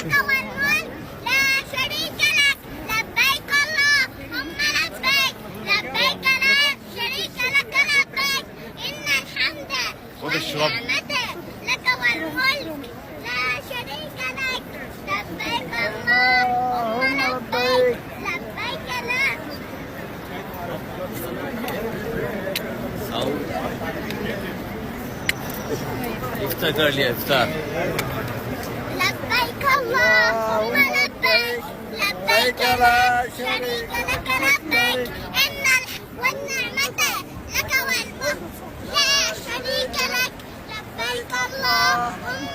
لك والملك لا شريك لك لبيك اللهم لبيك لبيك لا شريك لك لبيك إن الحمد والنعمة لك والملك لا شريك لك لبيك اللهم لبيك لبيك لا İftar ya iftar. لبيك اللهم لبيك لبيك لا شريك لك لبيك إن والنعمة لك والملك لا شريك لك لبيك اللهم